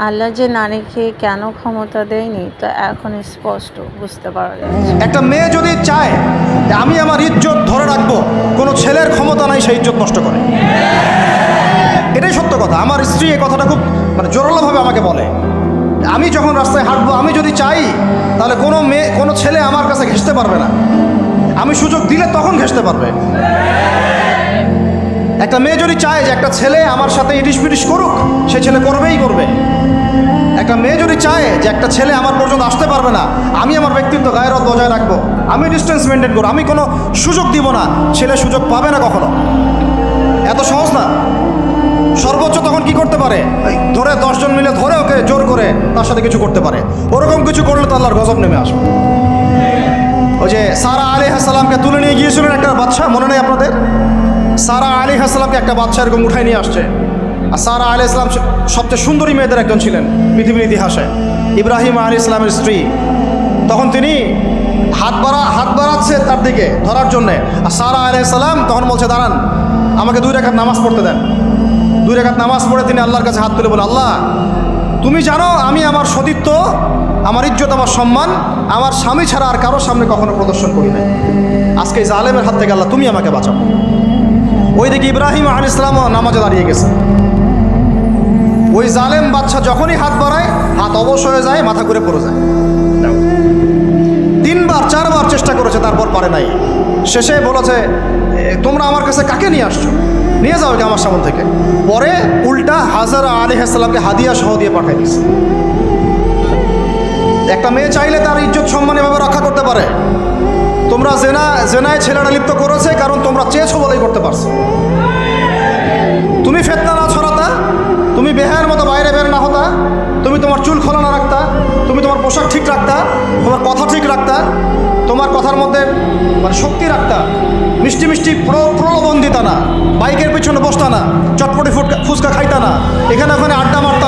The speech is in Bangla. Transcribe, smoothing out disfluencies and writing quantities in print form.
আল্লাহ যে নারীকে কেন ক্ষমতা দেয়নি তা এখন স্পষ্ট বুঝতে পারা যাচ্ছে। একটা মেয়ে যদি চায় যে আমি আমার ইজ্জত ধরে রাখবো, কোনো ছেলের ক্ষমতা নাই সেই ইজ্জত নষ্ট করে। এটাই সত্য কথা। আমার স্ত্রী এই কথাটা খুব জোরালোভাবে আমাকে বলে, আমি যখন রাস্তায় হাঁটবো, আমি যদি চাই তাহলে কোনো ছেলে আমার কাছে ঘেঁষতে পারবে না। আমি সুযোগ দিলে তখন ঘেঁষতে পারবে। একটা মেয়ে যদি চায় যে একটা ছেলে আমার সাথে ইটিস পিটিস করুক, সে ছেলে করবেই করবে। একটা মেয়ে যদি চায় যে একটা ছেলে আমার পর্যন্ত আসতে পারবে না, আমি আমার ব্যক্তিত্ব গায়রত বজায় রাখবো, আমি ডিস্টেন্স মেনটেন করবো, আমি কোনো সুযোগ দিব না, ছেলে সুযোগ পাবে না কখনো। এত সহজ না। সর্বোচ্চ তখন কি করতে পারে, ধরে 10 জন মিলে ধরে ওকে জোর করে তার সাথে কিছু করতে পারে। ওরকম কিছু করলে তো আল্লাহর গজব নেমে আসবে। ওই যে সারা আলাইহিস সালামকে তুলে নিয়ে গিয়েছিলেন একটা বাদশা, মনে নেই আপনাদের? সারা আলাইহিস সালামকে একটা বাদশা এরকম উঠাই নিয়ে আসছে। আর সারা আলাইহিস সালাম সবচেয়ে সুন্দরী মেয়েদের একজন ছিলেন পৃথিবীর ইতিহাসে, ইব্রাহিম আলাইহিস সালামের স্ত্রী। তখন তিনি হাত বাড়াচ্ছে তার দিকে ধরার জন্যে। আর সারা আলাইহিস সালাম তখন বলছে, দাঁড়ান, আমাকে 2 রাকাত নামাজ পড়তে দেন। 2 রাকাত নামাজ পড়ে তিনি আল্লাহর কাছে হাত তুলে বলে, আল্লাহ তুমি জানো আমি আমার সতীত্ব, আমার ইজ্জত, আমার সম্মান আমার স্বামী ছাড়া আর কারোর সামনে কখনো প্রদর্শন করি নাই। আজকে এই জালেমের হাত থেকে আল্লাহ তুমি আমাকে বাঁচাও। ওই দিকে ইব্রাহিম আলাইহিস সালাম নামাজে দাঁড়িয়ে গেছে। ওই জালেম বাদশা যখনই হাত বাড়ায়, হাত অবশ হয়ে যায়, মাথা ঘুরে পড়ে যায়। 3বার 4বার চেষ্টা করেছে, তারপর পারে নাই। শেষে বলেছে, তোমরা আমার কাছে কাকে নিয়ে আসছো, নিয়ে যাও এটা আমার সামনে থেকে। পরে উল্টা হাজারা আলাইহিস সালামকে হাদিয়া সহ দিয়ে পাঠিয়ে দিচ্ছে। একটা মেয়ে চাইলে তার ইজ্জত সম্মান এভাবে রক্ষা করতে পারে। তোমরা জেনায় ছেলেরা লিপ্ত করেছে কারণ তোমরা চেয়েছো বলেই করতে পারছো। তুমি ফিতনা না ছড়াতা, তুমি বেহায়ের মতো বাইরে বের না হতা, তুমি তোমার চুল খোলা না রাখতা, তুমি তোমার পোশাক ঠিক রাখতা, তোমার কথা ঠিক রাখতা, তোমার কথার মধ্যে শক্তি রাখতা, মিষ্টি মিষ্টি প্রলোভন দিতা না, বাইকের পিছনে বসতা না, চটপটি ফুচকা খাইতা না, এখানে ওখানে আড্ডা মারতা